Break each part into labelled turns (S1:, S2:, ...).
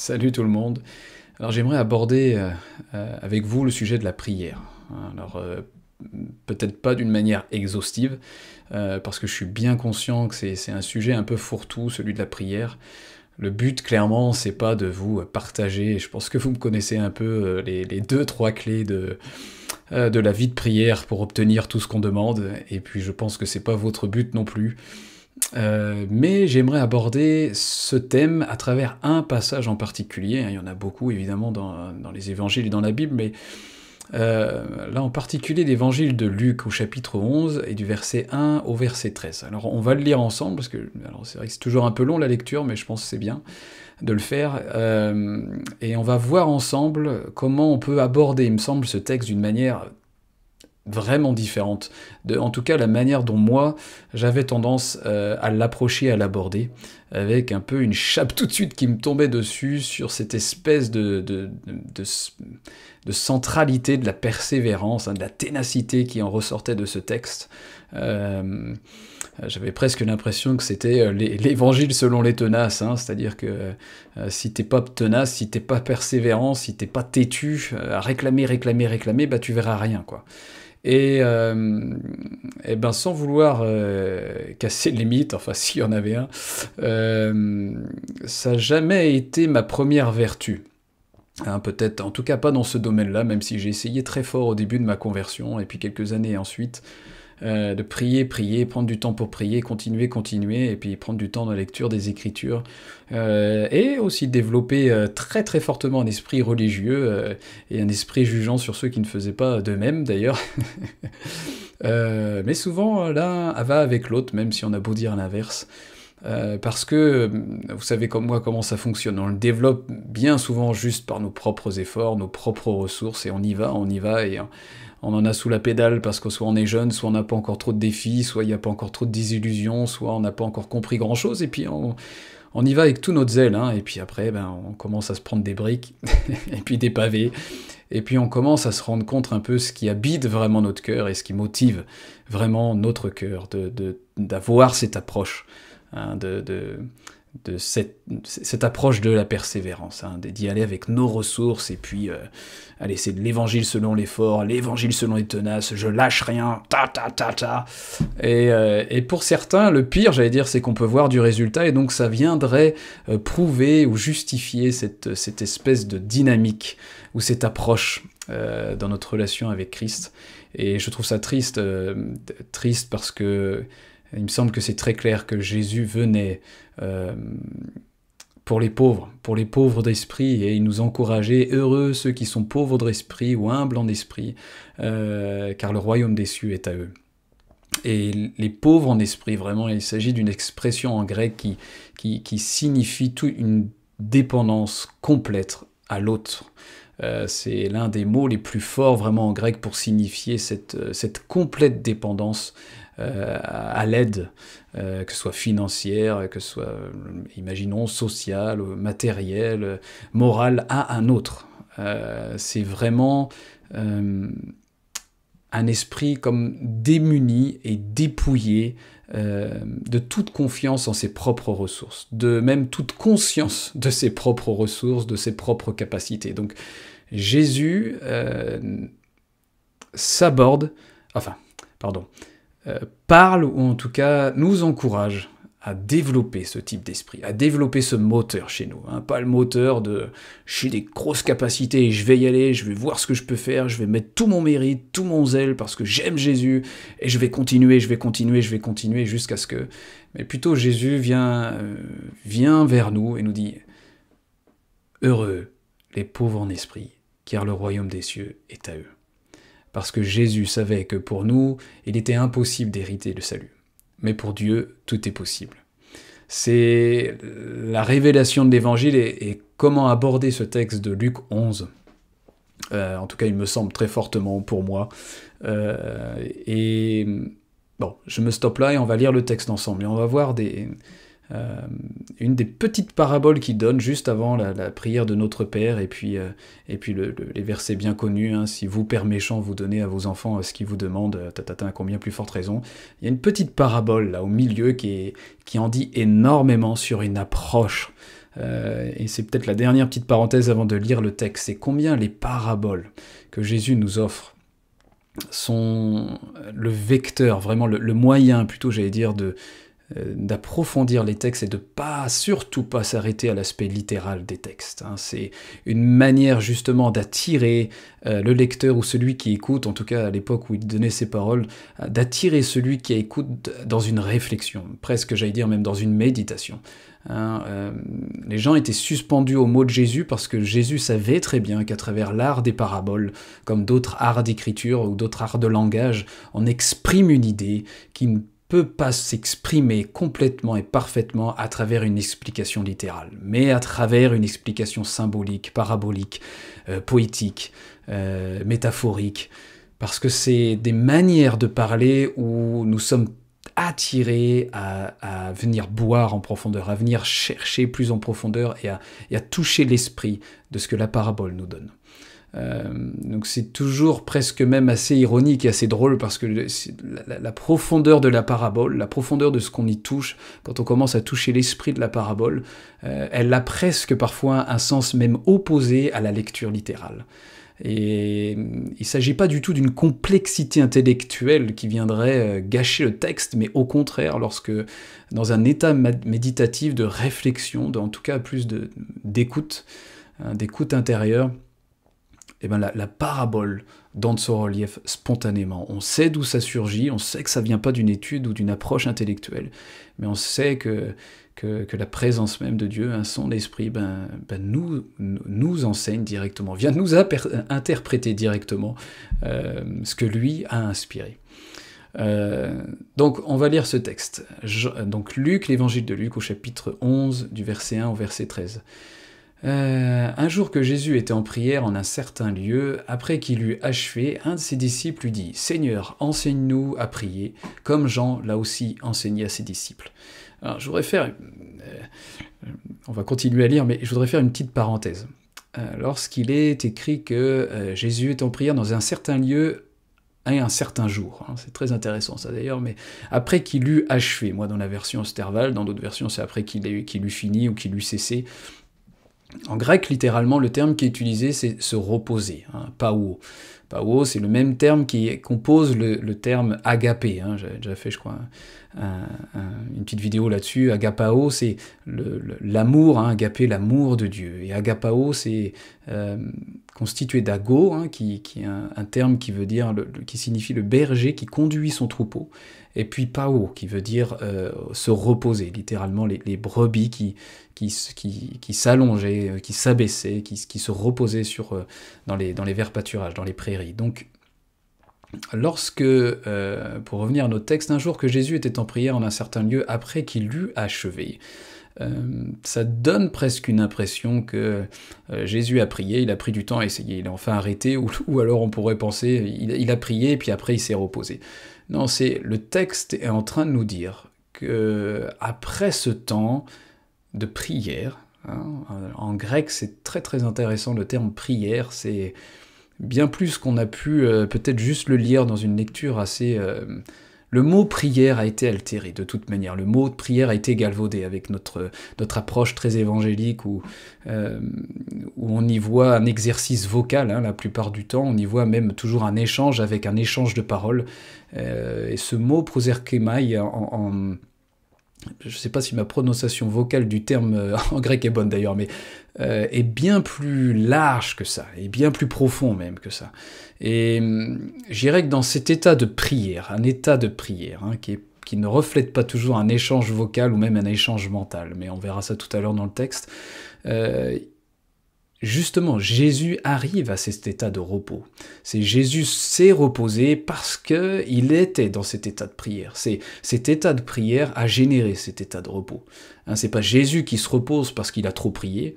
S1: Salut tout le monde. Alors j'aimerais aborder avec vous le sujet de la prière. Alors peut-être pas d'une manière exhaustive, parce que je suis bien conscient que c'est un sujet un peu fourre-tout, celui de la prière. Le but, clairement, c'est pas de vous partager, je pense que vous me connaissez un peu, les deux, trois clés de la vie de prière pour obtenir tout ce qu'on demande, et puis je pense que c'est pas votre but non plus. Mais j'aimerais aborder ce thème à travers un passage en particulier. Il y en a beaucoup évidemment dans les évangiles et dans la Bible, mais là en particulier l'évangile de Luc au chapitre 11 et du verset 1 au verset 13. Alors on va le lire ensemble, parce que c'est vrai que c'est toujours un peu long la lecture, mais je pense que c'est bien de le faire. Et on va voir ensemble comment on peut aborder, il me semble, ce texte d'une manière vraiment différente. En tout cas, la manière dont moi, j'avais tendance à l'approcher, à l'aborder, avec un peu une chape tout de suite qui me tombait dessus sur cette espèce de centralité de la persévérance, de la ténacité qui en ressortait de ce texte. J'avais presque l'impression que c'était l'évangile selon les tenaces, c'est-à-dire que si t'es pas tenace, si t'es pas persévérant, si t'es pas têtu, à réclamer, bah tu verras rien, quoi. Et ben sans vouloir casser les mythes, enfin s'il y en avait un, ça n'a jamais été ma première vertu. Peut-être, en tout cas pas dans ce domaine-là, même si j'ai essayé très fort au début de ma conversion, et puis quelques années ensuite, de prier, prendre du temps pour prier, continuer, et puis prendre du temps dans la lecture des Écritures, et aussi développer très très fortement un esprit religieux, et un esprit jugeant sur ceux qui ne faisaient pas d'eux-mêmes d'ailleurs. Mais souvent l'un va avec l'autre, même si on a beau dire l'inverse. Parce que vous savez comme moi comment ça fonctionne, on le développe bien souvent juste par nos propres efforts, nos propres ressources, et on y va, et on en a sous la pédale parce que soit on est jeune, soit on n'a pas encore trop de défis, soit il n'y a pas encore trop de désillusions, soit on n'a pas encore compris grand chose, et puis on y va avec tout notre zèle, et puis après on commence à se prendre des briques, et puis des pavés, et puis on commence à se rendre compte un peu ce qui habite vraiment notre cœur, et ce qui motive vraiment notre cœur, d'avoir cette approche, de cette approche de la persévérance, d'y aller avec nos ressources, et puis allez, c'est de l'évangile selon l'effort, l'évangile selon les tenaces, je lâche rien, et pour certains, le pire, j'allais dire, c'est qu'on peut voir du résultat, et donc ça viendrait prouver ou justifier cette espèce de dynamique, ou cette approche dans notre relation avec Christ. Et je trouve ça triste parce que il me semble que c'est très clair que Jésus venait pour les pauvres d'esprit, et il nous encourageait « Heureux ceux qui sont pauvres d'esprit ou humbles en esprit, car le royaume des cieux est à eux. » Et les pauvres en esprit, vraiment, il s'agit d'une expression en grec qui signifie une dépendance complète à l'autre. C'est l'un des mots les plus forts vraiment en grec pour signifier cette complète dépendance à l'aide, que ce soit financière, que ce soit, imaginons, sociale, matérielle, morale, à un autre. C'est vraiment un esprit comme démuni et dépouillé de toute confiance en ses propres ressources, de même toute conscience de ses propres ressources, de ses propres capacités. Donc Jésus parle, ou en tout cas nous encourage à développer ce type d'esprit, à développer ce moteur chez nous, pas le moteur de « j'ai des grosses capacités et je vais y aller, je vais voir ce que je peux faire, je vais mettre tout mon mérite, tout mon zèle parce que j'aime Jésus, et je vais continuer jusqu'à ce que... » Mais plutôt Jésus vient vers nous et nous dit « Heureux les pauvres en esprit, car le royaume des cieux est à eux. » Parce que Jésus savait que pour nous, il était impossible d'hériter le salut. Mais pour Dieu, tout est possible. C'est la révélation de l'Évangile, et comment aborder ce texte de Luc 11. En tout cas, il me semble très fortement pour moi. Et bon, je me stoppe là et on va lire le texte ensemble. Et on va voir une des petites paraboles qu'il donne juste avant la prière de Notre Père, et puis les versets bien connus, si vous, père méchant, vous donnez à vos enfants ce qu'ils vous demandent, à combien plus forte raison. Il y a une petite parabole là au milieu qui en dit énormément sur une approche et c'est peut-être la dernière petite parenthèse avant de lire le texte, c'est combien les paraboles que Jésus nous offre sont le vecteur, vraiment le moyen, plutôt j'allais dire, d'approfondir les textes et de surtout pas s'arrêter à l'aspect littéral des textes. C'est une manière justement d'attirer le lecteur ou celui qui écoute, en tout cas à l'époque où il donnait ses paroles, d'attirer celui qui écoute dans une réflexion, presque j'allais dire même dans une méditation. Les gens étaient suspendus aux mots de Jésus parce que Jésus savait très bien qu'à travers l'art des paraboles, comme d'autres arts d'écriture ou d'autres arts de langage, on exprime une idée qui ne peut pas s'exprimer complètement et parfaitement à travers une explication littérale, mais à travers une explication symbolique, parabolique, poétique, métaphorique, parce que c'est des manières de parler où nous sommes attirés à venir boire en profondeur, à venir chercher plus en profondeur et à toucher l'esprit de ce que la parabole nous donne. Donc c'est toujours presque même assez ironique et assez drôle parce que la profondeur de la parabole, la profondeur de ce qu'on y touche, quand on commence à toucher l'esprit de la parabole, elle a presque parfois un sens même opposé à la lecture littérale. Et il ne s'agit pas du tout d'une complexité intellectuelle qui viendrait gâcher le texte, mais au contraire, lorsque dans un état méditatif de réflexion, en tout cas plus d'écoute, d'écoute intérieure, eh ben la parabole donne son relief spontanément. On sait d'où ça surgit, on sait que ça vient pas d'une étude ou d'une approche intellectuelle, mais on sait que la présence même de Dieu, son esprit, nous enseigne directement, vient nous interpréter directement ce que lui a inspiré. Donc on va lire ce texte. Donc Luc, l'évangile de Luc au chapitre 11, du verset 1 au verset 13. Un jour que Jésus était en prière en un certain lieu, après qu'il eut achevé, un de ses disciples lui dit « Seigneur, enseigne-nous à prier, comme Jean l'a aussi enseigné à ses disciples. » Alors je voudrais faire... on va continuer à lire, mais je voudrais faire une petite parenthèse. Lorsqu'il est écrit que Jésus est en prière dans un certain lieu et un certain jour, c'est très intéressant ça d'ailleurs, mais après qu'il eut achevé, moi dans la version Sterval, dans d'autres versions c'est après qu'il eut fini ou qu'il eut cessé. En grec, littéralement, le terme qui est utilisé, c'est se reposer, pao. Pao, c'est le même terme qui compose le terme agapé. J'avais déjà fait, je crois, une petite vidéo là-dessus. Agapao, c'est l'amour, agapé, l'amour de Dieu. Et agapao, c'est constitué d'ago, qui est un terme qui veut dire, qui signifie le berger qui conduit son troupeau. Et puis pao, qui veut dire se reposer, littéralement les brebis qui s'allongeaient, qui s'abaissaient, qui se reposaient dans les verts pâturages, dans les prairies. Donc, pour revenir à notre texte, un jour que Jésus était en prière en un certain lieu après qu'il eut achevé, ça donne presque une impression que Jésus a prié, il a pris du temps à essayer, il a enfin arrêté, ou alors on pourrait penser, il a prié et puis après il s'est reposé. Non, le texte est en train de nous dire que après ce temps de prière, en grec c'est très très intéressant le terme prière, c'est bien plus qu'on a pu peut-être juste le lire dans une lecture assez... Le mot prière a été altéré de toute manière, le mot prière a été galvaudé avec notre approche très évangélique où on y voit un exercice vocal, la plupart du temps, on y voit même toujours un échange avec un échange de paroles, et ce mot proserchemai je ne sais pas si ma prononciation vocale du terme en grec est bonne d'ailleurs, mais est bien plus large que ça, et bien plus profond même que ça. Et je dirais que dans cet état de prière, un état de prière qui ne reflète pas toujours un échange vocal ou même un échange mental, mais on verra ça tout à l'heure dans le texte, justement, Jésus arrive à cet état de repos. Jésus s'est reposé parce qu'il était dans cet état de prière. Cet état de prière a généré cet état de repos. C'est pas Jésus qui se repose parce qu'il a trop prié.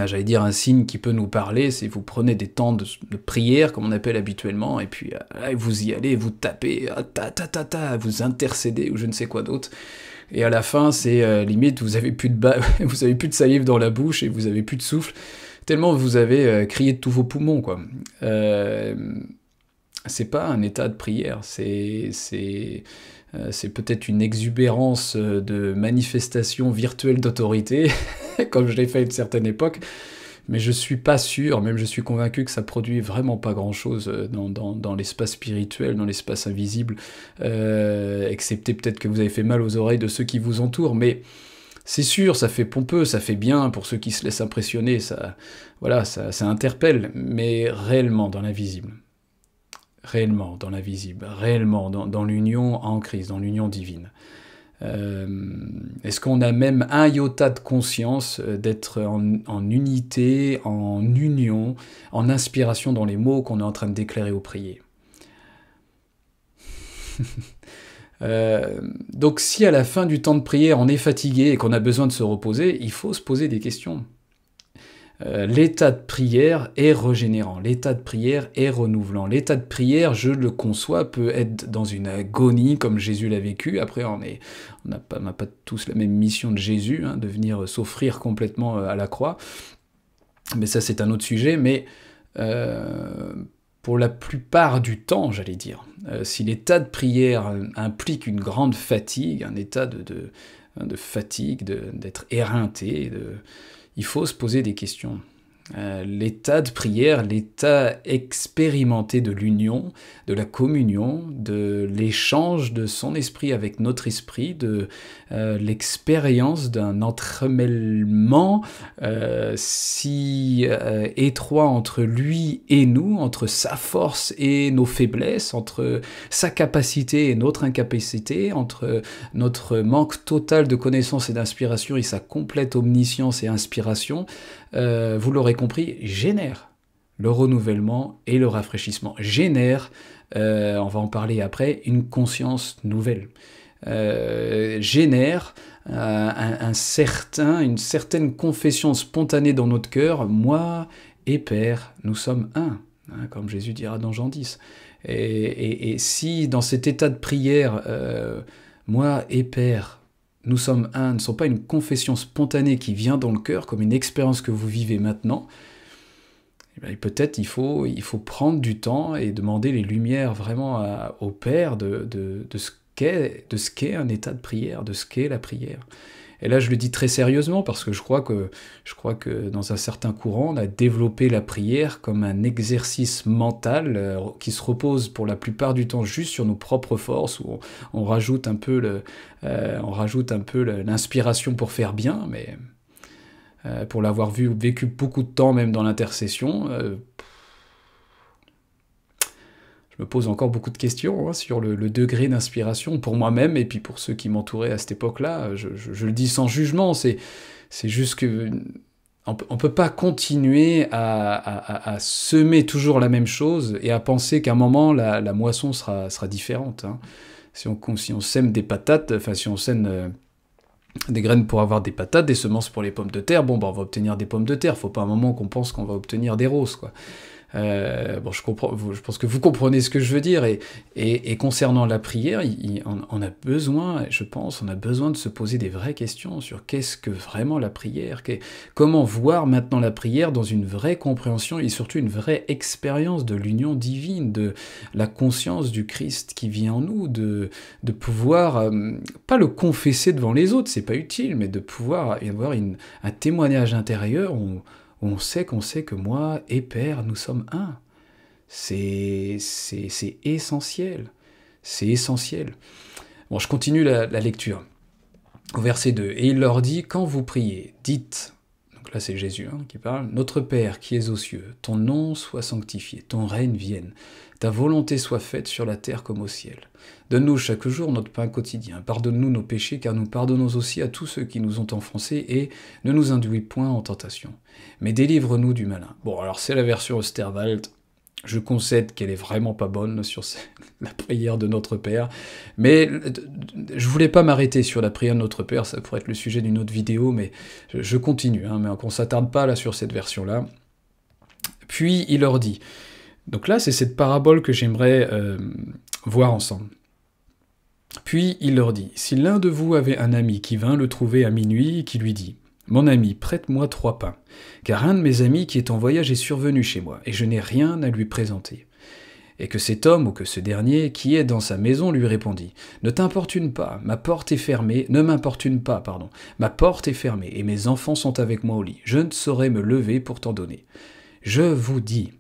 S1: J'allais dire un signe qui peut nous parler, c'est vous prenez des temps de prière, comme on appelle habituellement, et puis vous y allez, vous tapez, vous intercédez, ou je ne sais quoi d'autre. Et à la fin, c'est limite, vous avez plus de salive dans la bouche et vous avez plus de souffle, tellement vous avez crié de tous vos poumons, quoi. C'est pas un état de prière, c'est peut-être une exubérance de manifestation virtuelle d'autorité, comme je l'ai fait à une certaine époque, mais je suis pas sûr, même je suis convaincu que ça produit vraiment pas grand-chose dans l'espace spirituel, dans l'espace invisible, excepté peut-être que vous avez fait mal aux oreilles de ceux qui vous entourent, mais c'est sûr, ça fait pompeux, ça fait bien pour ceux qui se laissent impressionner, voilà, ça interpelle, mais réellement dans l'invisible, réellement dans l'union en Christ, dans l'union divine. Est-ce qu'on a même un iota de conscience d'être en unité, en union, en inspiration dans les mots qu'on est en train de déclarer ou prier? Donc si à la fin du temps de prière on est fatigué et qu'on a besoin de se reposer, il faut se poser des questions. L'état de prière est régénérant, l'état de prière est renouvelant. L'état de prière, je le conçois, peut être dans une agonie comme Jésus l'a vécu. Après, on n'a pas tous la même mission de Jésus, hein, de venir s'offrir complètement à la croix. Mais ça, c'est un autre sujet. Mais pour la plupart du temps, j'allais dire, si l'état de prière implique une grande fatigue, un état de fatigue, d'être éreinté, il faut se poser des questions. L'état de prière, l'état expérimenté de l'union, de la communion, de l'échange de son esprit avec notre esprit, de l'expérience d'un entremêlement si étroit entre lui et nous, entre sa force et nos faiblesses, entre sa capacité et notre incapacité, entre notre manque total de connaissance et d'inspiration et sa complète omniscience et inspiration, vous l'aurez compris, génère le renouvellement et le rafraîchissement, génère, on va en parler après, une conscience nouvelle, génère une certaine confession spontanée dans notre cœur, moi et Père, nous sommes un, hein, comme Jésus dira dans Jean 10. Et si dans cet état de prière, moi et Père, nous sommes un, ne sont pas une confession spontanée qui vient dans le cœur, comme une expérience que vous vivez maintenant, et peut-être il faut prendre du temps et demander les lumières vraiment au Père de ce qu'est un état de prière, de ce qu'est la prière. Et là, je le dis très sérieusement parce que je crois que dans un certain courant, on a développé la prière comme un exercice mental qui se repose pour la plupart du temps juste sur nos propres forces, où on rajoute un peu l'inspiration pour faire bien, mais pour l'avoir vécu beaucoup de temps, même dans l'intercession, je me pose encore beaucoup de questions sur le degré d'inspiration pour moi-même et puis pour ceux qui m'entouraient à cette époque-là. Je le dis sans jugement, c'est juste que on peut pas continuer à semer toujours la même chose et à penser qu'à un moment la moisson sera différente. Hein. Si on sème des patates, enfin si on sème des graines pour avoir des patates, des semences pour les pommes de terre, on va obtenir des pommes de terre. Faut pas un moment qu'on pense qu'on va obtenir des roses, quoi. Je pense que vous comprenez ce que je veux dire, et concernant la prière, on a besoin de se poser des vraies questions sur qu'est-ce que vraiment la prière, comment voir maintenant la prière dans une vraie compréhension et surtout une vraie expérience de l'union divine, de la conscience du Christ qui vit en nous, de pouvoir, pas le confesser devant les autres, c'est pas utile, mais de pouvoir avoir un témoignage intérieur où on sait que moi et Père, nous sommes un. C'est essentiel. C'est essentiel. Bon, je continue la lecture. Au verset 2. « Et il leur dit, quand vous priez, dites... » Donc là, c'est Jésus qui parle. « Notre Père qui es aux cieux, ton nom soit sanctifié, ton règne vienne, ta volonté soit faite sur la terre comme au ciel. Donne-nous chaque jour notre pain quotidien. Pardonne-nous nos péchés, car nous pardonnons aussi à tous ceux qui nous ont offensés, et ne nous induis point en tentation. Mais délivre-nous du malin. » Bon, alors c'est la version Osterwald. Je concède qu'elle est vraiment pas bonne sur la prière de Notre Père, mais je voulais pas m'arrêter sur la prière de Notre Père, ça pourrait être le sujet d'une autre vidéo, mais je continue, mais qu'on s'attarde pas là sur cette version-là. Puis il leur dit, donc là c'est cette parabole que j'aimerais voir ensemble. Puis il leur dit, si l'un de vous avait un ami qui vint le trouver à minuit et qui lui dit, mon ami, prête-moi 3 pains, car un de mes amis qui est en voyage est survenu chez moi, et je n'ai rien à lui présenter. Et que cet homme ou que ce dernier qui est dans sa maison lui répondit : Ne t'importune pas, ma porte est fermée, ne m'importune pas, pardon, ma porte est fermée et mes enfants sont avec moi au lit. Je ne saurais me lever pour t'en donner. Je vous dis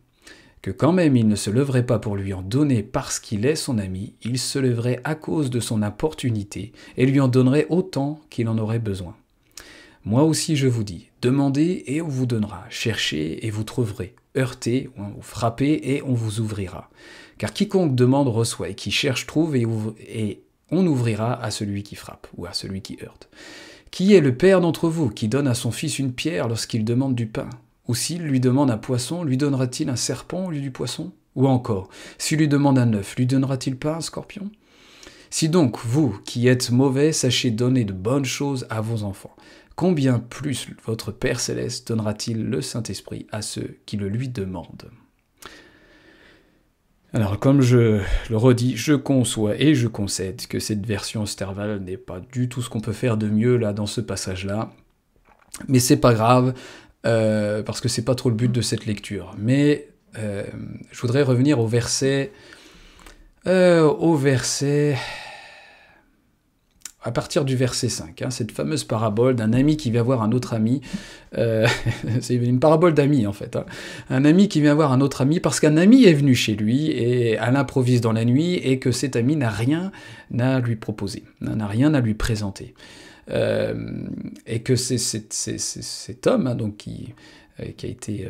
S1: que quand même il ne se leverait pas pour lui en donner parce qu'il est son ami, il se lèverait à cause de son importunité et lui en donnerait autant qu'il en aurait besoin. Moi aussi je vous dis, demandez et on vous donnera, cherchez et vous trouverez, heurtez ou frappez et on vous ouvrira. Car quiconque demande reçoit et qui cherche trouve et on ouvrira à celui qui frappe ou à celui qui heurte. Qui est le père d'entre vous qui donne à son fils une pierre lorsqu'il demande du pain ? Ou s'il lui demande un poisson, lui donnera-t-il un serpent au lieu du poisson ? Ou encore, s'il lui demande un œuf, lui donnera-t-il pas un scorpion ? Si donc, vous, qui êtes mauvais, sachez donner de bonnes choses à vos enfants, combien plus votre Père Céleste donnera-t-il le Saint-Esprit à ceux qui le lui demandent ? Alors, comme je le redis, je conçois et je concède que cette version Sterval n'est pas du tout ce qu'on peut faire de mieux là dans ce passage-là, mais c'est pas grave, parce que c'est pas trop le but de cette lecture. Mais je voudrais revenir au verset... à partir du verset 5, cette fameuse parabole d'un ami qui vient voir un autre ami. C'est une parabole d'amis, en fait. Un ami qui vient voir un autre ami parce qu'un ami est venu chez lui et à l'improviste dans la nuit et que cet ami n'a rien à lui proposer, n'a rien à lui présenter. Et que c'est cet homme donc qui a été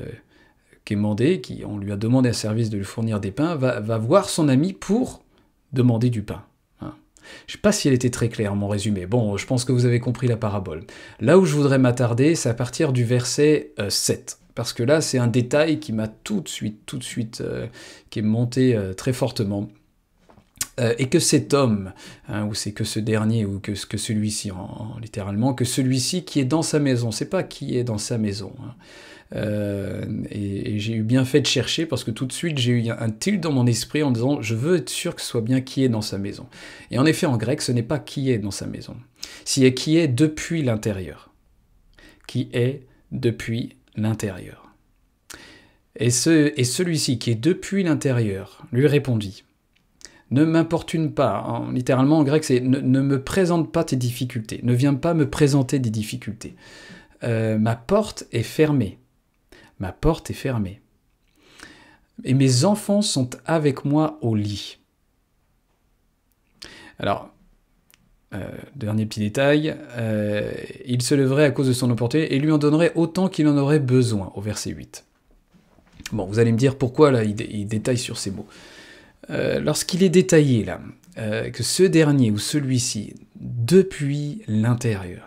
S1: quémandé, on lui a demandé un service de lui fournir des pains, va voir son ami pour demander du pain. Je ne sais pas si elle était très claire, mon résumé. Bon, je pense que vous avez compris la parabole. Là où je voudrais m'attarder, c'est à partir du verset 7. Parce que là, c'est un détail qui m'a tout de suite, qui est monté très fortement. Et que cet homme, ou c'est que ce dernier, ou que celui-ci, littéralement, que celui-ci qui est dans sa maison, c'est pas qui est dans sa maison. Et j'ai eu bien fait de chercher parce que tout de suite j'ai eu un tilt dans mon esprit en disant je veux être sûr que ce soit bien qui est dans sa maison. Et en effet en grec ce n'est pas qui est dans sa maison, c'est qui est depuis l'intérieur. Qui est depuis l'intérieur. Et celui-ci qui est depuis l'intérieur lui répondit : Ne m'importune pas, littéralement en grec c'est ne me présente pas tes difficultés, ne viens pas me présenter des difficultés. Ma porte est fermée. Ma porte est fermée. Et mes enfants sont avec moi au lit. Alors, dernier petit détail, il se leverait à cause de son opportunité et lui en donnerait autant qu'il en aurait besoin, au verset 8. Bon, vous allez me dire pourquoi là il détaille sur ces mots. Lorsqu'il est détaillé là, que ce dernier ou celui-ci, depuis l'intérieur,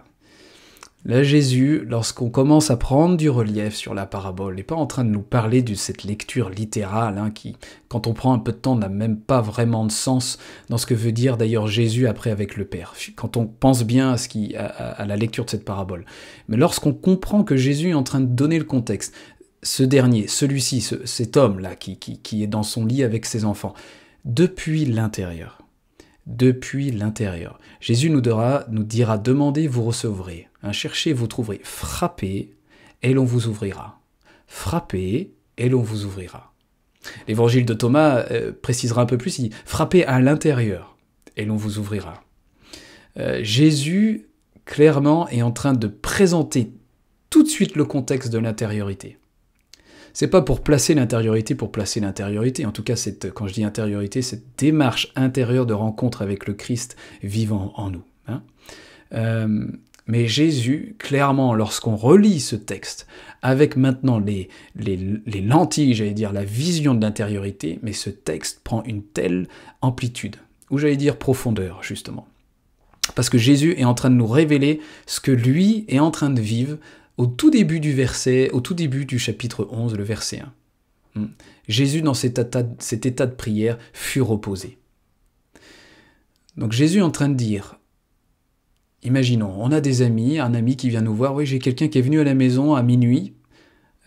S1: là, Jésus, lorsqu'on commence à prendre du relief sur la parabole, n'est pas en train de nous parler de cette lecture littérale, qui, quand on prend un peu de temps, n'a même pas vraiment de sens dans ce que veut dire d'ailleurs Jésus après avec le Père, quand on pense bien à la lecture de cette parabole. Mais lorsqu'on comprend que Jésus est en train de donner le contexte, ce dernier, celui-ci, cet homme-là qui est dans son lit avec ses enfants, depuis l'intérieur. Depuis l'intérieur. Jésus nous dira demandez, vous recevrez. Cherchez, vous trouverez. Frappez, et l'on vous ouvrira. Frappez, et l'on vous ouvrira. L'évangile de Thomas précisera un peu plus, il dit frappez à l'intérieur, et l'on vous ouvrira. Jésus, clairement, est en train de présenter tout de suite le contexte de l'intériorité. C'est pas pour placer l'intériorité, en tout cas, quand je dis intériorité, cette démarche intérieure de rencontre avec le Christ vivant en nous. Mais Jésus, clairement, lorsqu'on relit ce texte, avec maintenant les lentilles, j'allais dire, la vision de l'intériorité, mais ce texte prend une telle amplitude, ou j'allais dire profondeur, justement. Parce que Jésus est en train de nous révéler ce que lui est en train de vivre au tout début du chapitre 11, le verset 1. Jésus, dans cet état de prière, fut reposé. Donc Jésus est en train de dire, imaginons, on a des amis, un ami qui vient nous voir, oui, j'ai quelqu'un qui est venu à la maison à minuit,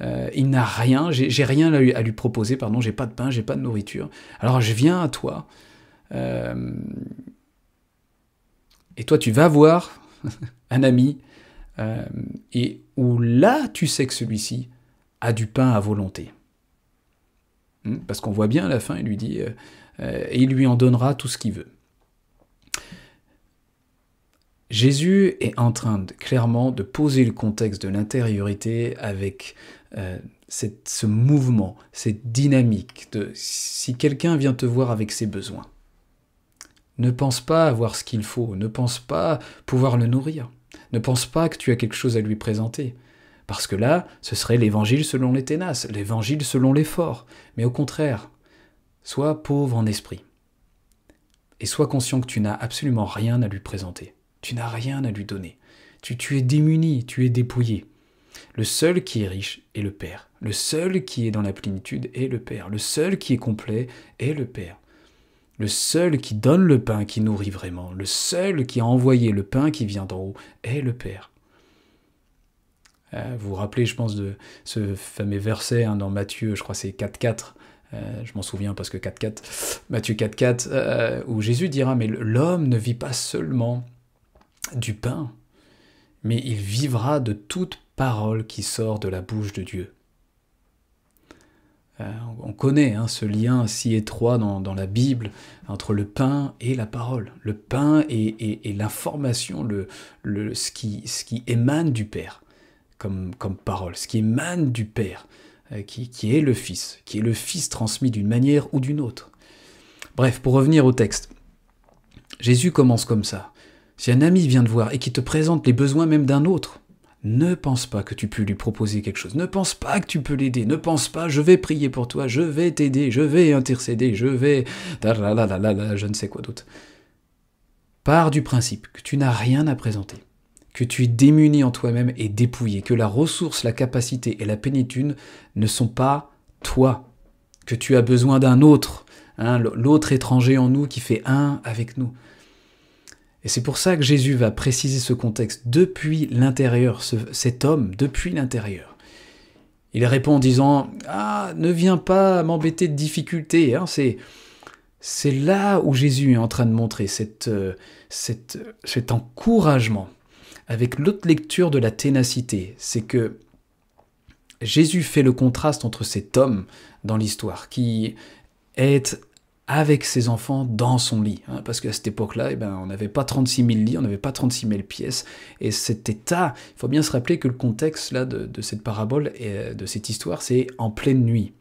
S1: il n'a rien, j'ai rien à lui proposer, j'ai pas de pain, j'ai pas de nourriture, alors je viens à toi, et toi tu vas voir un ami, et où là tu sais que celui-ci a du pain à volonté. Parce qu'on voit bien à la fin, il lui dit et il lui en donnera tout ce qu'il veut. Jésus est en train clairement de poser le contexte de l'intériorité avec ce mouvement, cette dynamique de si quelqu'un vient te voir avec ses besoins, ne pense pas avoir ce qu'il faut, ne pense pas pouvoir le nourrir, ne pense pas que tu as quelque chose à lui présenter, parce que là, ce serait l'évangile selon les ténaces, l'évangile selon les forts, mais au contraire, sois pauvre en esprit, et sois conscient que tu n'as absolument rien à lui présenter. Tu n'as rien à lui donner. Tu es démuni, tu es dépouillé. Le seul qui est riche est le Père. Le seul qui est dans la plénitude est le Père. Le seul qui est complet est le Père. Le seul qui donne le pain qui nourrit vraiment. Le seul qui a envoyé le pain qui vient d'en haut est le Père. Vous vous rappelez, je pense, de ce fameux verset dans Matthieu, je crois que c'est 4.4. Je m'en souviens parce que 4.4. Matthieu 4.4, où Jésus dira « Mais l'homme ne vit pas seulement du pain, mais il vivra de toute parole qui sort de la bouche de Dieu. » On connaît ce lien si étroit dans la Bible entre le pain et la parole. Le pain et l'information, ce qui émane du Père comme parole, ce qui émane du Père, qui est le Fils transmis d'une manière ou d'une autre. Bref, pour revenir au texte, Jésus commence comme ça. Si un ami vient te voir et qui te présente les besoins même d'un autre, ne pense pas que tu peux lui proposer quelque chose, ne pense pas que tu peux l'aider, ne pense pas je vais prier pour toi, je vais t'aider, je vais intercéder, je vais... je ne sais quoi d'autre. Pars du principe que tu n'as rien à présenter, que tu es démuni en toi-même et dépouillé, que la ressource, la capacité et la plénitude ne sont pas toi, que tu as besoin d'un autre, l'autre étranger en nous qui fait un avec nous. Et c'est pour ça que Jésus va préciser ce contexte depuis l'intérieur, cet homme depuis l'intérieur. Il répond en disant « Ah, ne viens pas m'embêter de difficultés. » C'est là où Jésus est en train de montrer cet encouragement avec l'autre lecture de la ténacité. C'est que Jésus fait le contraste entre cet homme dans l'histoire qui est avec ses enfants dans son lit. Parce qu'à cette époque-là, on n'avait pas 36 000 lits, on n'avait pas 36 000 pièces. Et cet état, il faut bien se rappeler que le contexte là, de cette parabole et de cette histoire, c'est en pleine nuit.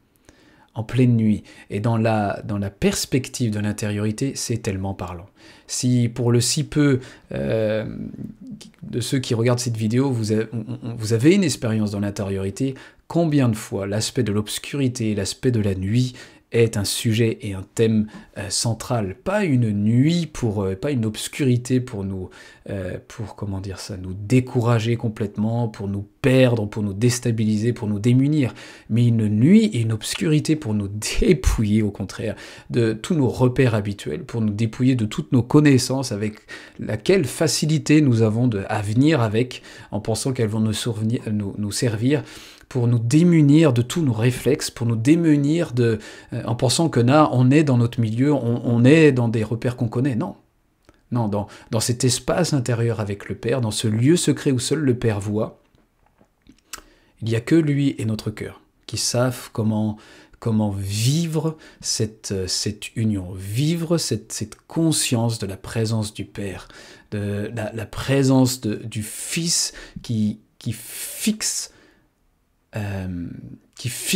S1: En pleine nuit. Et dans la perspective de l'intériorité, c'est tellement parlant. Si pour le si peu de ceux qui regardent cette vidéo, vous avez une expérience dans l'intériorité, combien de fois l'aspect de l'obscurité, l'aspect de la nuit est un sujet et un thème central, pas une nuit pas une obscurité pour nous, nous décourager complètement, pour nous perdre, pour nous déstabiliser, pour nous démunir, mais une nuit et une obscurité pour nous dépouiller au contraire de tous nos repères habituels, pour nous dépouiller de toutes nos connaissances avec laquelle facilité nous avons à venir avec, en pensant qu'elles vont nous servir pour nous démunir de tous nos réflexes, pour nous démunir en pensant que là, on est dans notre milieu, on est dans des repères qu'on connaît. Non, dans cet espace intérieur avec le Père, dans ce lieu secret où seul le Père voit, il n'y a que lui et notre cœur qui savent comment vivre cette union, vivre cette conscience de la présence du Père, de la présence du Fils qui fixe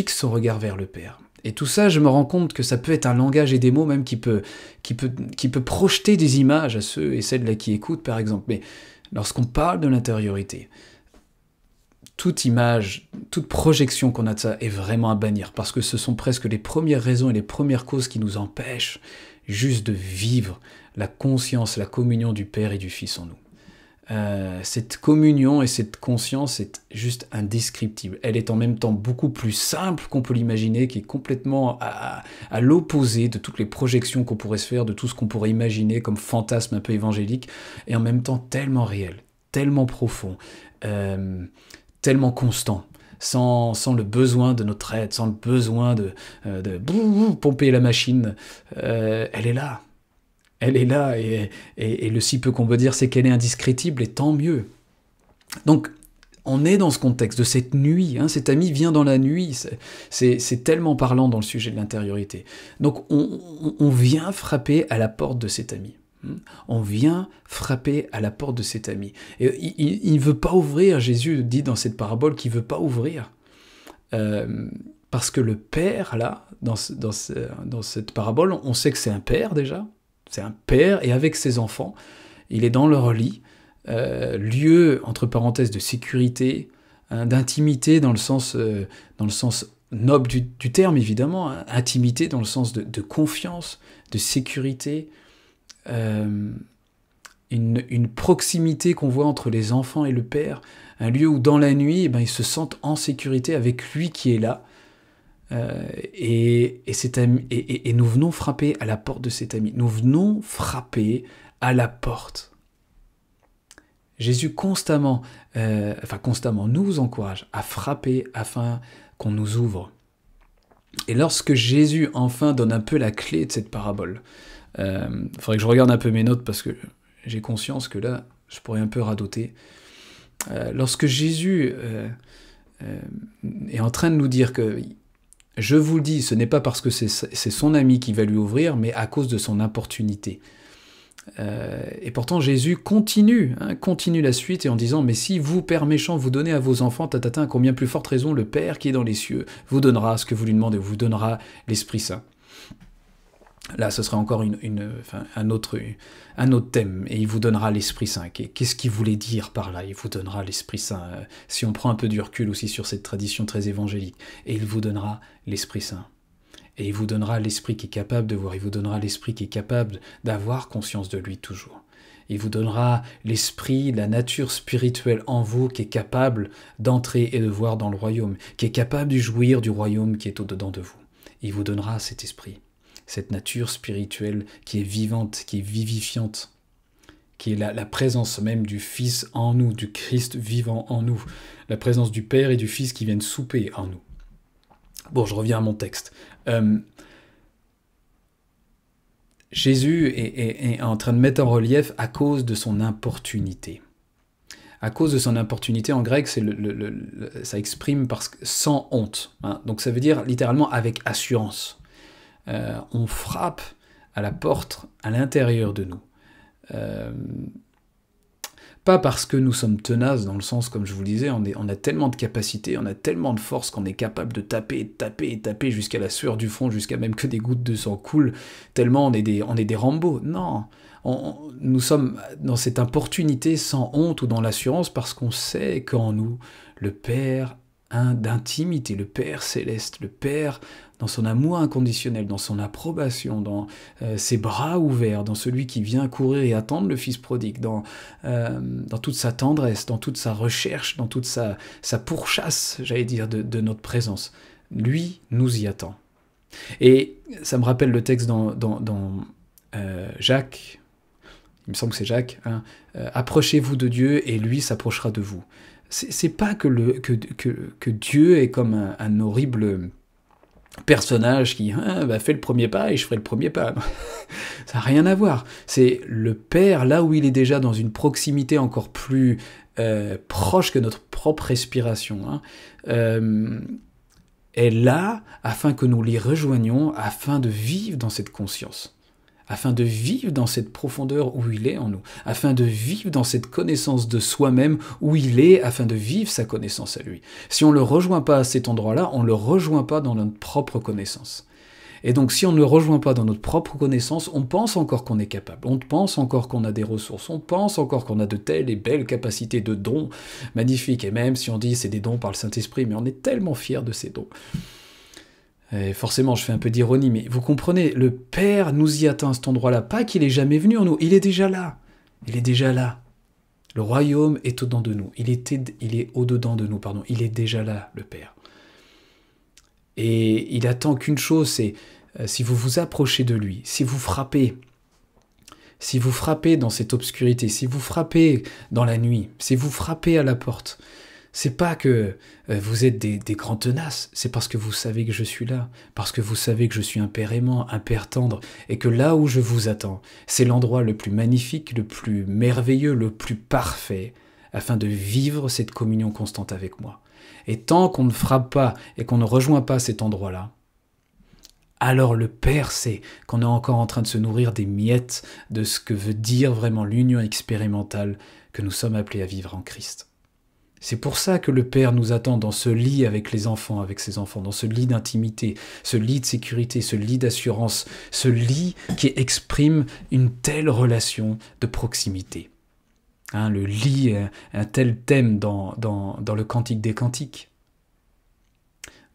S1: son regard vers le Père. Et tout ça, je me rends compte que ça peut être un langage et des mots même qui peut projeter des images à ceux et celles là qui écoutent, par exemple. Mais lorsqu'on parle de l'intériorité, toute image, toute projection qu'on a de ça est vraiment à bannir, parce que ce sont presque les premières raisons et les premières causes qui nous empêchent juste de vivre la conscience, la communion du Père et du Fils en nous. Cette communion et cette conscience est juste indescriptible. Elle est en même temps beaucoup plus simple qu'on peut l'imaginer, qui est complètement à l'opposé de toutes les projections qu'on pourrait se faire, de tout ce qu'on pourrait imaginer comme fantasme un peu évangélique, et en même temps tellement réel, tellement profond, tellement constant, sans le besoin de notre aide, sans le besoin de pomper la machine. Elle est là. Elle est là, et le si peu qu'on peut dire, c'est qu'elle est indescriptible, et tant mieux. Donc, on est dans ce contexte de cette nuit, hein, cet ami vient dans la nuit, c'est tellement parlant dans le sujet de l'intériorité. Donc on vient frapper à la porte de cet ami. On vient frapper à la porte de cet ami. Et il ne veut pas ouvrir, Jésus dit dans cette parabole qu'il ne veut pas ouvrir. Parce que le père, là, dans cette parabole, on sait que c'est un père déjà, c'est un père, et avec ses enfants, il est dans leur lit, lieu, entre parenthèses, de sécurité, hein, d'intimité dans le sens noble du terme, évidemment, hein, intimité dans le sens de confiance, de sécurité, une proximité qu'on voit entre les enfants et le père, un lieu où dans la nuit, eh ben, ils se sentent en sécurité avec lui qui est là, et nous venons frapper à la porte de cet ami, nous venons frapper à la porte. Jésus constamment nous encourage à frapper afin qu'on nous ouvre. Et lorsque Jésus enfin donne un peu la clé de cette parabole, faudrait que je regarde un peu mes notes parce que j'ai conscience que là, je pourrais un peu radoter. Lorsque Jésus est en train de nous dire que, je vous le dis, ce n'est pas parce que c'est son ami qui va lui ouvrir, mais à cause de son importunité. Et pourtant Jésus continue la suite et en disant « Mais si vous, Père méchant, vous donnez à vos enfants, à combien plus forte raison le Père qui est dans les cieux vous donnera ce que vous lui demandez, vous donnera l'Esprit Saint. » Là, ce sera encore un autre thème, et il vous donnera l'Esprit Saint. Qu'est-ce qu'il voulait dire par là? Il vous donnera l'Esprit Saint, si on prend un peu du recul aussi sur cette tradition très évangélique. Et il vous donnera l'Esprit Saint. Et il vous donnera l'esprit qui est capable de voir, il vous donnera l'esprit qui est capable d'avoir conscience de lui toujours. Il vous donnera l'esprit, la nature spirituelle en vous qui est capable d'entrer et de voir dans le royaume, qui est capable de jouir du royaume qui est au-dedans de vous. Il vous donnera cet esprit, cette nature spirituelle qui est vivante, qui est vivifiante, qui est la présence même du Fils en nous, du Christ vivant en nous, la présence du Père et du Fils qui viennent souper en nous. Bon, je reviens à mon texte. Jésus est en train de mettre en relief à cause de son importunité. À cause de son importunité, en grec, ça exprime sans honte. Hein. Donc ça veut dire littéralement avec assurance. On frappe à la porte à l'intérieur de nous. Pas parce que nous sommes tenaces, dans le sens, comme je vous le disais, on a tellement de capacité, on a tellement de force qu'on est capable de taper jusqu'à la sueur du front, jusqu'à même que des gouttes de sang coulent, tellement on est des Rambo. Non, nous sommes dans cette importunité sans honte ou dans l'assurance parce qu'on sait qu'en nous, le Père d'intimité, le Père céleste, le Père dans son amour inconditionnel, dans son approbation, dans ses bras ouverts, dans celui qui vient courir et attendre le Fils prodigue, dans toute sa tendresse, dans toute sa recherche, dans toute sa pourchasse, j'allais dire, de notre présence. Lui nous y attend. Et ça me rappelle le texte dans Jacques, il me semble que c'est Jacques, hein, approchez-vous de Dieu et lui s'approchera de vous. C'est pas que Dieu est comme un horrible personnage qui fait le premier pas et je ferai le premier pas. Ça n'a rien à voir. C'est le Père, là où il est déjà dans une proximité encore plus proche que notre propre respiration, est là afin que nous l'y rejoignions, afin de vivre dans cette conscience, afin de vivre dans cette profondeur où il est en nous, afin de vivre dans cette connaissance de soi-même où il est, afin de vivre sa connaissance à lui. Si on ne le rejoint pas à cet endroit-là, on ne le rejoint pas dans notre propre connaissance. Et donc si on ne le rejoint pas dans notre propre connaissance, on pense encore qu'on est capable, on pense encore qu'on a des ressources, on pense encore qu'on a de telles et belles capacités de dons magnifiques, et même si on dit c'est des dons par le Saint-Esprit, mais on est tellement fiers de ces dons. Et forcément, je fais un peu d'ironie, mais vous comprenez, le Père nous y attend à cet endroit-là. Pas qu'il est jamais venu en nous, il est déjà là. Il est déjà là. Le royaume est au-dedans de nous. Il est au-dedans de nous, pardon. Il est déjà là, le Père. Et il attend qu'une chose, c'est si vous vous approchez de lui, si vous frappez dans cette obscurité, si vous frappez dans la nuit, si vous frappez à la porte, c'est pas que vous êtes des grands tenaces, c'est parce que vous savez que je suis là, parce que vous savez que je suis un Père aimant, un Père tendre, et que là où je vous attends, c'est l'endroit le plus magnifique, le plus merveilleux, le plus parfait, afin de vivre cette communion constante avec moi. Et tant qu'on ne frappe pas et qu'on ne rejoint pas cet endroit-là, alors le Père sait qu'on est encore en train de se nourrir des miettes de ce que veut dire vraiment l'union expérimentale que nous sommes appelés à vivre en Christ. C'est pour ça que le Père nous attend dans ce lit avec les enfants, avec ses enfants, dans ce lit d'intimité, ce lit de sécurité, ce lit d'assurance, ce lit qui exprime une telle relation de proximité. Hein, le lit est un tel thème dans le Cantique des Cantiques.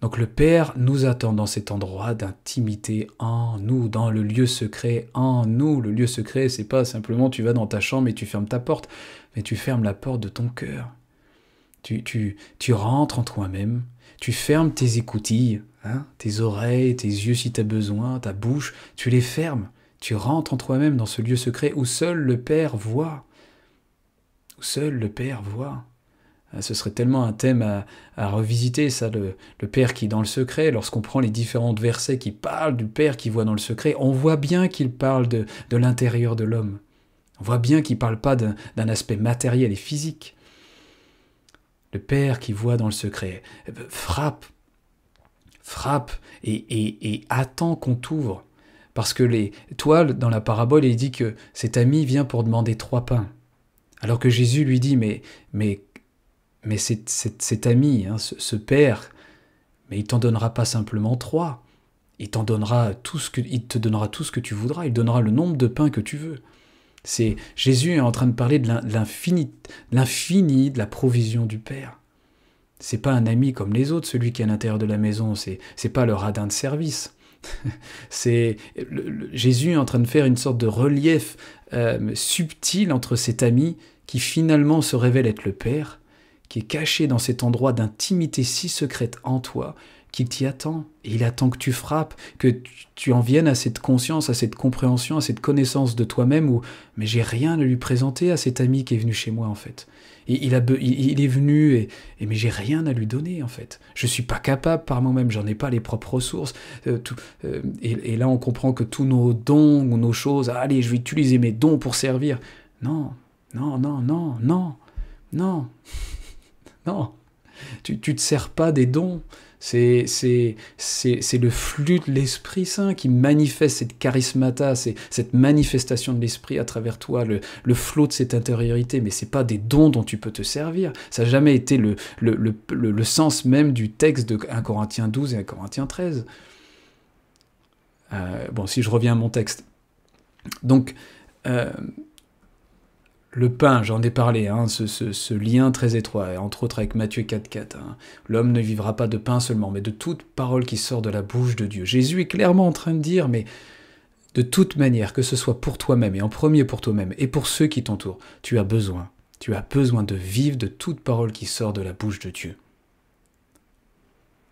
S1: Donc le Père nous attend dans cet endroit d'intimité en nous, dans le lieu secret en nous. Le lieu secret, c'est pas simplement tu vas dans ta chambre et tu fermes ta porte, mais tu fermes la porte de ton cœur. Tu rentres en toi-même, tu fermes tes écoutilles, hein, tes oreilles, tes yeux si tu as besoin, ta bouche, tu les fermes. Tu rentres en toi-même dans ce lieu secret où seul le Père voit. Où seul le Père voit. Ce serait tellement un thème à revisiter, ça, le Père qui est dans le secret. Lorsqu'on prend les différents versets qui parlent du Père qui voit dans le secret, on voit bien qu'il parle de l'intérieur de l'homme. On voit bien qu'il ne parle pas d'un aspect matériel et physique. Le Père qui voit dans le secret frappe et attend qu'on t'ouvre. Parce que toi, dans la parabole, il dit que cet ami vient pour demander 3 pains. Alors que Jésus lui dit, mais cet ami, hein, ce Père, mais il t'en donnera pas simplement 3. Il te donnera tout ce que tu voudras. Il donnera le nombre de pains que tu veux. Jésus est en train de parler de l'infini, de la provision du Père. C'est pas un ami comme les autres, celui qui est à l'intérieur de la maison. C'est pas le radin de service. Jésus est en train de faire une sorte de relief subtil entre cet ami qui finalement se révèle être le Père, qui est caché dans cet endroit d'intimité si secrète en toi, qui t'y attend. Et il attend que tu frappes, que tu en viennes à cette conscience, à cette compréhension, à cette connaissance de toi-même où « mais j'ai rien à lui présenter à cet ami qui est venu chez moi en fait. Et il est venu, mais j'ai rien à lui donner en fait. Je suis pas capable par moi-même, j'en ai pas les propres ressources. Et là on comprend que tous nos dons ou nos choses, allez je vais utiliser mes dons pour servir. Non, non, non, non, non, non. Non, tu te sers pas des dons, c'est le flux de l'Esprit Saint qui manifeste cette charismata, cette manifestation de l'Esprit à travers toi, le flot de cette intériorité, mais c'est pas des dons dont tu peux te servir. Ça n'a jamais été le sens même du texte de 1 Corinthiens 12 et 1 Corinthiens 13. Bon, si je reviens à mon texte. Donc, le pain, j'en ai parlé, hein, ce lien très étroit, entre autres avec Matthieu 4,4. Hein. L'homme ne vivra pas de pain seulement, mais de toute parole qui sort de la bouche de Dieu. Jésus est clairement en train de dire, mais de toute manière, que ce soit pour toi-même, et en premier pour toi-même, et pour ceux qui t'entourent, tu as besoin de vivre de toute parole qui sort de la bouche de Dieu.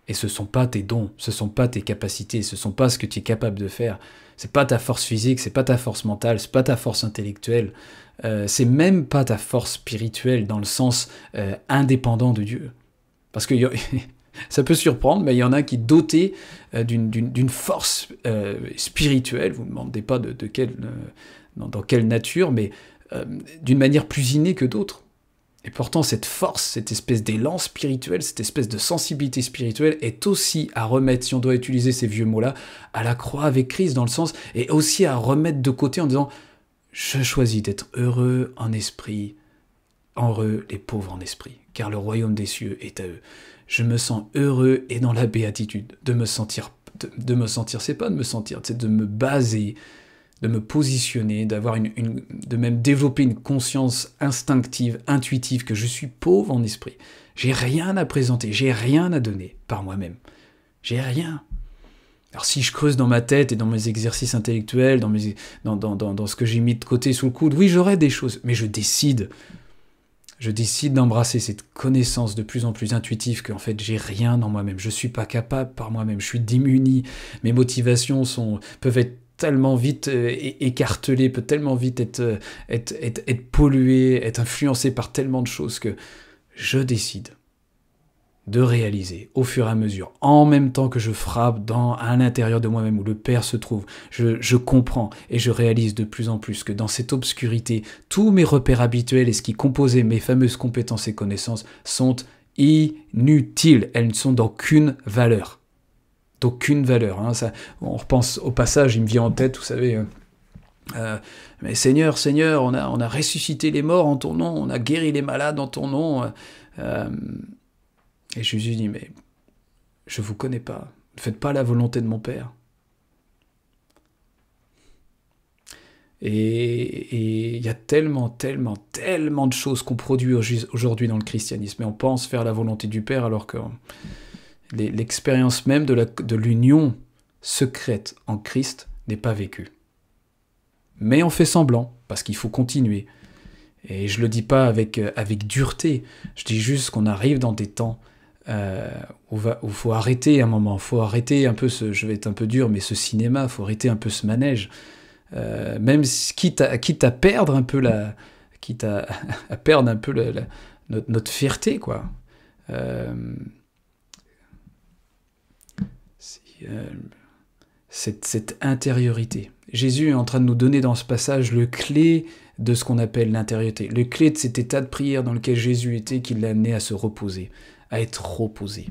S1: Et ce ne sont pas tes dons, ce ne sont pas tes capacités, ce ne sont pas ce que tu es capable de faire. Ce n'est pas ta force physique, ce n'est pas ta force mentale, ce n'est pas ta force intellectuelle. C'est même pas ta force spirituelle dans le sens indépendant de Dieu. Parce que ça peut surprendre, mais il y en a qui, dotés d'une force spirituelle, vous ne me demandez pas dans quelle nature, mais d'une manière plus innée que d'autres. Et pourtant, cette force, cette espèce d'élan spirituel, cette espèce de sensibilité spirituelle est aussi à remettre, si on doit utiliser ces vieux mots-là, à la croix avec Christ, dans le sens, et aussi à remettre de côté en disant « Je choisis d'être heureux en esprit, heureux les pauvres en esprit, car le royaume des cieux est à eux. Je me sens heureux et dans la béatitude de me sentir, c'est pas de me sentir, c'est de me baser, de me positionner, de même développer une conscience instinctive, intuitive, que je suis pauvre en esprit. J'ai rien à présenter, j'ai rien à donner par moi-même. J'ai rien. Alors si je creuse dans ma tête et dans mes exercices intellectuels, dans ce que j'ai mis de côté sous le coude, oui, j'aurai des choses, mais je décide d'embrasser cette connaissance de plus en plus intuitive qu'en fait j'ai rien dans moi-même, je suis pas capable par moi-même, je suis démuni, mes motivations peuvent être tellement vite écartelées, peut tellement vite être polluées, être influencées par tellement de choses que je décide de réaliser au fur et à mesure, en même temps que je frappe à l'intérieur de moi-même où le Père se trouve, je comprends et je réalise de plus en plus que dans cette obscurité, tous mes repères habituels et ce qui composait mes fameuses compétences et connaissances sont inutiles. Elles ne sont d'aucune valeur. D'aucune valeur. Hein. Ça, on repense au passage, il me vient en tête, vous savez... mais Seigneur, Seigneur, on a ressuscité les morts en ton nom, on a guéri les malades en ton nom. Et Jésus dit, mais je ne vous connais pas, ne faites pas la volonté de mon Père. Et il y a tellement de choses qu'on produit aujourd'hui dans le christianisme, et on pense faire la volonté du Père alors que l'expérience même de l'union secrète en Christ n'est pas vécue. Mais on fait semblant, parce qu'il faut continuer. Et je ne le dis pas avec dureté, je dis juste qu'on arrive dans des temps où il faut arrêter un moment, il faut arrêter un peu je vais être un peu dur, mais ce cinéma, il faut arrêter un peu ce manège. Même quitte à perdre un peu à perdre un peu notre fierté, quoi. Cette intériorité. Jésus est en train de nous donner dans ce passage le clé de ce qu'on appelle l'intériorité, le clé de cet état de prière dans lequel Jésus était, qui l'a amené à se reposer, à être reposé.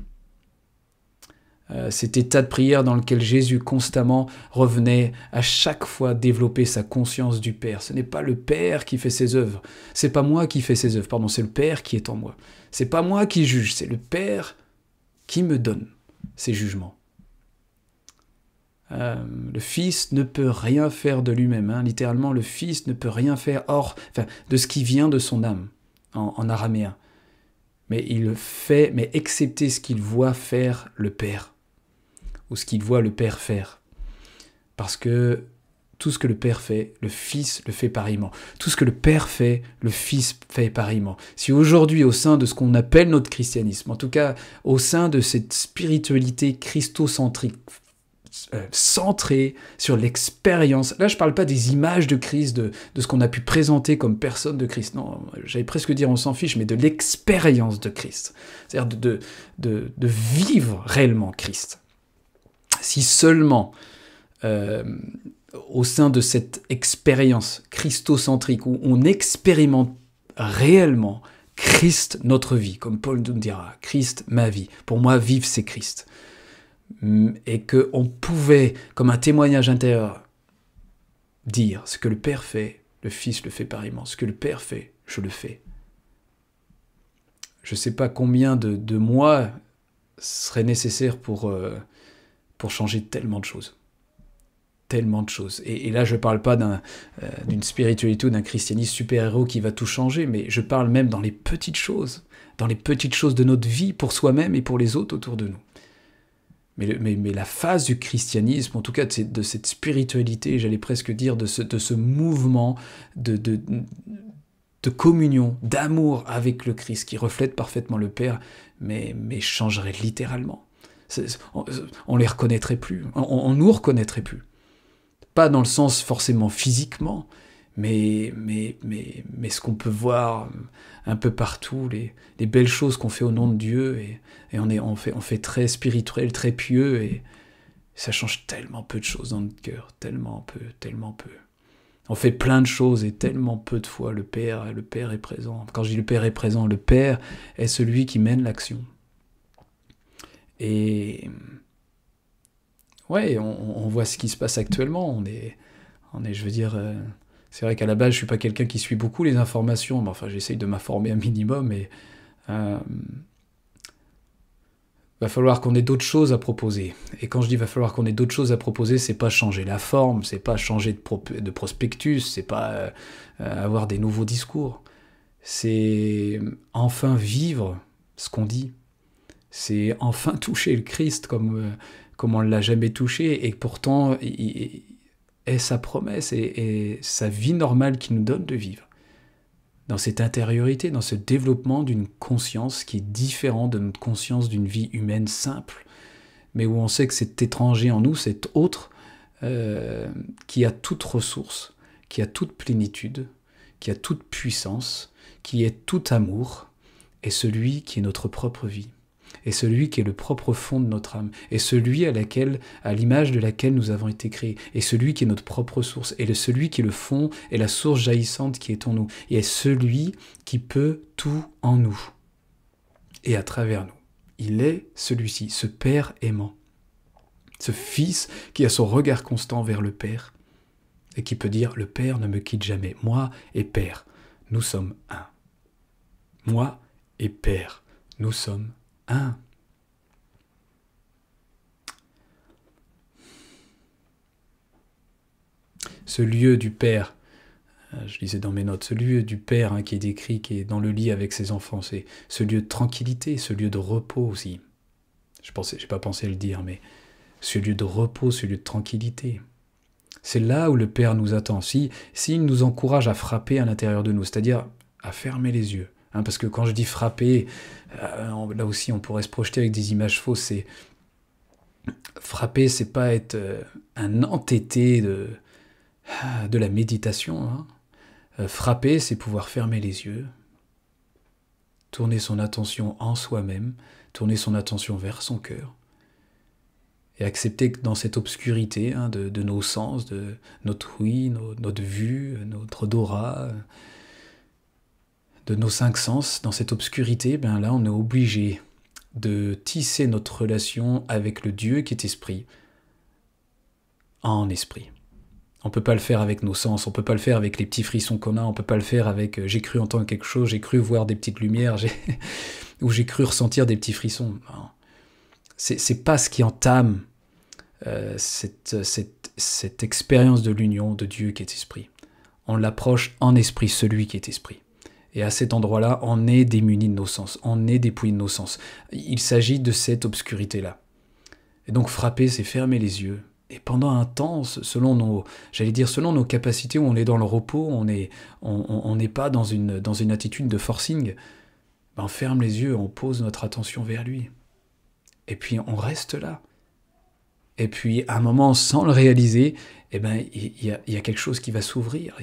S1: Cet état de prière dans lequel Jésus constamment revenait à chaque fois développer sa conscience du Père. Ce n'est pas le Père qui fait ses œuvres, c'est pas moi qui fais ses œuvres, pardon, c'est le Père qui est en moi. C'est pas moi qui juge, c'est le Père qui me donne ses jugements. Le Fils ne peut rien faire de lui-même, hein. Littéralement, le Fils ne peut rien faire de ce qui vient de son âme, en araméen. Mais il le fait, mais excepté ce qu'il voit faire le Père, ou ce qu'il voit le Père faire. Parce que tout ce que le Père fait, le Fils le fait pareillement. Tout ce que le Père fait, le Fils fait pareillement. Si aujourd'hui, au sein de ce qu'on appelle notre christianisme, en tout cas au sein de cette spiritualité christocentrique, centré sur l'expérience. Là, je ne parle pas des images de Christ, de ce qu'on a pu présenter comme personne de Christ. Non, j'allais presque dire on s'en fiche, mais de l'expérience de Christ. C'est-à-dire de vivre réellement Christ. Si seulement, au sein de cette expérience christocentrique, où on expérimente réellement Christ, notre vie, comme Paul nous dira, Christ, ma vie. Pour moi, vivre, c'est Christ. Et qu'on pouvait, comme un témoignage intérieur, dire ce que le Père fait, le Fils le fait pareillement. Ce que le Père fait, je le fais. Je ne sais pas combien de mois serait nécessaire pour changer tellement de choses. Tellement de choses. Et là, je ne parle pas d'une spiritualité ou d'un christianisme super-héros qui va tout changer, mais je parle même dans les petites choses de notre vie, pour soi-même et pour les autres autour de nous. Mais la phase du christianisme, en tout cas de cette spiritualité, j'allais presque dire, de ce mouvement de communion, d'amour avec le Christ, qui reflète parfaitement le Père, mais changerait littéralement. On les reconnaîtrait plus, on nous reconnaîtrait plus. Pas dans le sens forcément physiquement, mais ce qu'on peut voir un peu partout, les belles choses qu'on fait au nom de Dieu, et on fait très spirituel, très pieux, et ça change tellement peu de choses dans notre cœur, tellement peu. On fait plein de choses, et tellement peu de fois le Père est présent. Quand je dis le Père est présent, le Père est celui qui mène l'action. Et ouais, on voit ce qui se passe actuellement, on est je veux dire... C'est vrai qu'à la base, je ne suis pas quelqu'un qui suit beaucoup les informations, mais enfin, j'essaye de m'informer un minimum, et va falloir qu'on ait d'autres choses à proposer. Et quand je dis va falloir qu'on ait d'autres choses à proposer, c'est pas changer la forme, c'est pas changer de prospectus, c'est pas avoir des nouveaux discours. C'est enfin vivre ce qu'on dit. C'est enfin toucher le Christ comme on ne l'a jamais touché, et pourtant... est sa promesse et sa vie normale qui nous donne de vivre. Dans cette intériorité, dans ce développement d'une conscience qui est différente de notre conscience d'une vie humaine simple, mais où on sait que c'est étranger en nous, cet autre qui a toute ressource, qui a toute plénitude, qui a toute puissance, qui est tout amour, est celui qui est notre propre vie. et celui qui est le propre fond de notre âme, et celui à l'image de laquelle nous avons été créés, et celui qui est notre propre source, et celui qui est le fond et la source jaillissante qui est en nous, et celui qui peut tout en nous et à travers nous. Il est celui-ci, ce Père aimant, ce Fils qui a son regard constant vers le Père, et qui peut dire « Le Père ne me quitte jamais. Moi et Père, nous sommes un. Moi et Père, nous sommes un. » Ce lieu du Père, je lisais dans mes notes, ce lieu du Père qui est décrit, qui est dans le lit avec ses enfants, c'est ce lieu de tranquillité, ce lieu de repos aussi. Je n'ai pas pensé à le dire, mais ce lieu de repos, ce lieu de tranquillité. C'est là où le Père nous attend. S'il nous encourage à frapper à l'intérieur de nous, c'est-à-dire à fermer les yeux. Parce que quand je dis frapper, là aussi on pourrait se projeter avec des images fausses. Frapper, c'est pas être un entêté de la méditation. Frapper, c'est pouvoir fermer les yeux, tourner son attention en soi-même, tourner son attention vers son cœur, et accepter que dans cette obscurité de nos sens, de notre ouïe, notre vue, notre odorat, de nos 5 sens, dans cette obscurité, là on est obligé de tisser notre relation avec le Dieu qui est esprit, en esprit. On ne peut pas le faire avec nos sens, on ne peut pas le faire avec les petits frissons qu'on a, on ne peut pas le faire avec j'ai cru entendre quelque chose, j'ai cru voir des petites lumières, ou j'ai cru ressentir des petits frissons. C'est pas ce qui entame cette expérience de l'union de Dieu qui est esprit. On l'approche en esprit, celui qui est esprit. Et à cet endroit-là, on est démuni de nos sens, on est dépouillé de nos sens. Il s'agit de cette obscurité-là. Et donc frapper, c'est fermer les yeux. Et pendant un temps, selon nos capacités, où on est dans le repos, on n'est pas dans une attitude de forcing, on ferme les yeux, on pose notre attention vers lui. Et puis on reste là. Et puis à un moment, sans le réaliser, il y a quelque chose qui va s'ouvrir.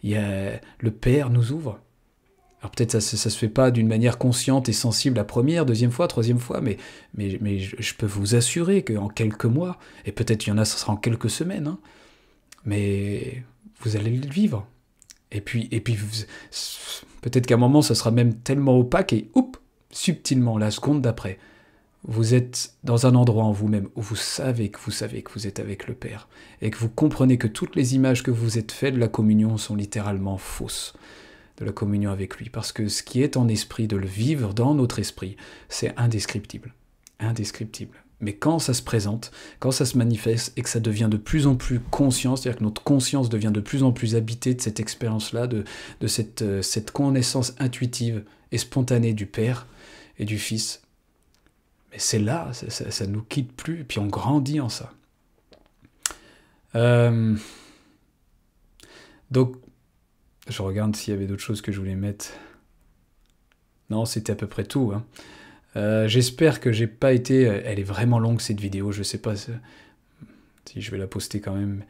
S1: Le Père nous ouvre. Alors peut-être ça se fait pas d'une manière consciente et sensible la première, deuxième fois, troisième fois, mais je peux vous assurer qu'en quelques mois, et peut-être il y en a, ça sera en quelques semaines, mais vous allez le vivre. Et puis peut-être qu'à un moment, ça sera même tellement opaque et subtilement, la seconde d'après, vous êtes dans un endroit en vous-même où vous savez que vous êtes avec le Père, et que vous comprenez que toutes les images que vous êtes faites de la communion sont littéralement fausses, de la communion avec lui, parce que ce qui est en esprit, de le vivre dans notre esprit, c'est indescriptible, indescriptible. Mais quand ça se présente, quand ça se manifeste, et que ça devient de plus en plus conscient, c'est-à-dire que notre conscience devient de plus en plus habitée de cette expérience-là, de cette connaissance intuitive et spontanée du Père et du Fils, mais c'est là, ça nous quitte plus, et puis on grandit en ça. Donc, je regarde s'il y avait d'autres choses que je voulais mettre. Non, c'était à peu près tout. J'espère que j'ai pas été... Elle est vraiment longue cette vidéo, je sais pas si je vais la poster quand même.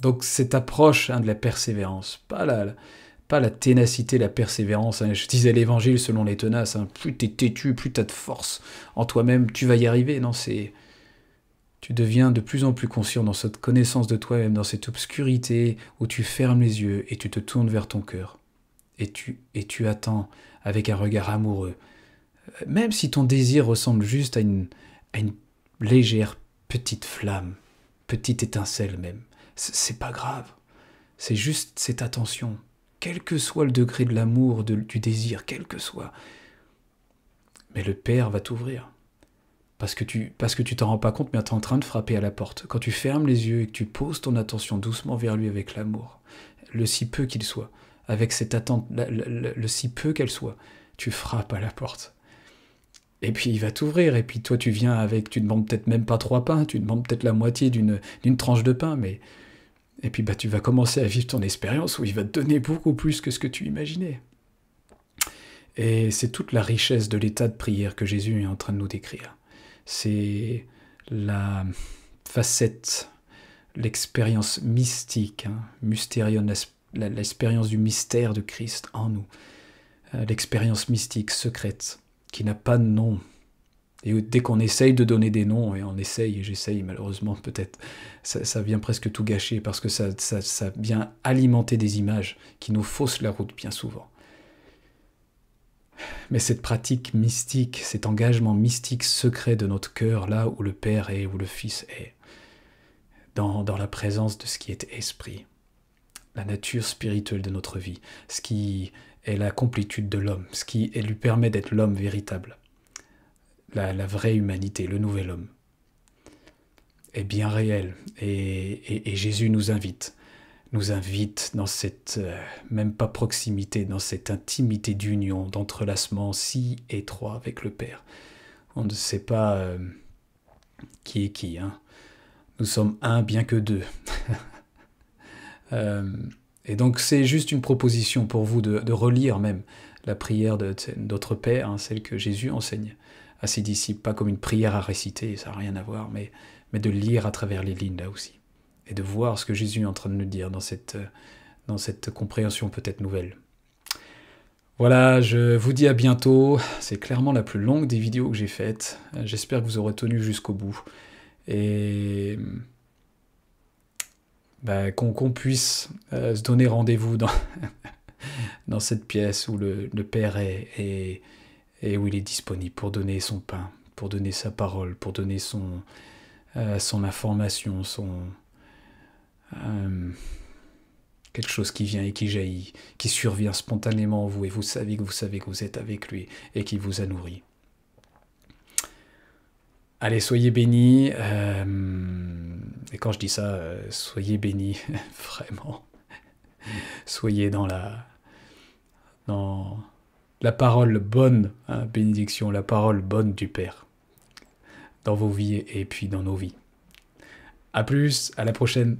S1: Donc cette approche de la persévérance, pas la ténacité, la persévérance. Je disais l'évangile selon les tenaces, plus t'es têtu, plus t'as de force en toi-même, tu vas y arriver. Non, tu deviens de plus en plus conscient dans cette connaissance de toi-même, dans cette obscurité où tu fermes les yeux et tu te tournes vers ton cœur. Et tu attends avec un regard amoureux. Même si ton désir ressemble juste à une légère petite flamme, petite étincelle même, c'est pas grave. C'est juste cette attention. Quel que soit le degré de l'amour, du désir, quel que soit. Mais le Père va t'ouvrir. Parce que tu t'en rends pas compte, mais tu es en train de frapper à la porte. Quand tu fermes les yeux et que tu poses ton attention doucement vers lui avec l'amour, le si peu qu'il soit, avec cette attente, le si peu qu'elle soit, tu frappes à la porte. Et puis il va t'ouvrir, et puis toi tu viens avec, tu demandes peut-être même pas 3 pains, tu demandes peut-être la moitié d'une tranche de pain, et puis tu vas commencer à vivre ton expérience où il va te donner beaucoup plus que ce que tu imaginais. Et c'est toute la richesse de l'état de prière que Jésus est en train de nous décrire. C'est la facette, l'expérience mystique, mystérion, l'expérience du mystère de Christ en nous, l'expérience mystique, secrète, qui n'a pas de nom. Et dès qu'on essaye de donner des noms, et on essaye, et j'essaye malheureusement peut-être, ça vient presque tout gâcher, parce que ça vient alimenter des images qui nous faussent la route bien souvent. Mais cette pratique mystique, cet engagement mystique secret de notre cœur, là où le Père est, où le Fils est, dans la présence de ce qui est esprit, la nature spirituelle de notre vie, ce qui est la complétude de l'homme, ce qui lui permet d'être l'homme véritable, la vraie humanité, le nouvel homme, est bien réel. Et Jésus nous invite dans cette, même pas proximité, dans cette intimité d'union, d'entrelacement si étroit avec le Père. On ne sait pas qui est qui, hein. Nous sommes un, bien que deux. Et donc c'est juste une proposition pour vous de relire même la prière de notre Père, hein, celle que Jésus enseigne à ses disciples, pas comme une prière à réciter, ça n'a rien à voir, mais de lire à travers les lignes là aussi, et de voir ce que Jésus est en train de nous dire dans cette compréhension peut-être nouvelle. Voilà, je vous dis à bientôt. C'est clairement la plus longue des vidéos que j'ai faites. J'espère que vous aurez tenu jusqu'au bout. Et qu'on puisse se donner rendez-vous dans cette pièce où le Père est et où il est disponible pour donner son pain, pour donner sa parole, pour donner son information, quelque chose qui vient et qui jaillit, qui survient spontanément en vous, et vous savez que vous êtes avec lui et qu'il vous a nourri. Allez, soyez bénis, et quand je dis ça, soyez bénis, vraiment. Soyez dans la parole bonne, hein, bénédiction, la parole bonne du Père, dans vos vies et puis dans nos vies. À plus, à la prochaine.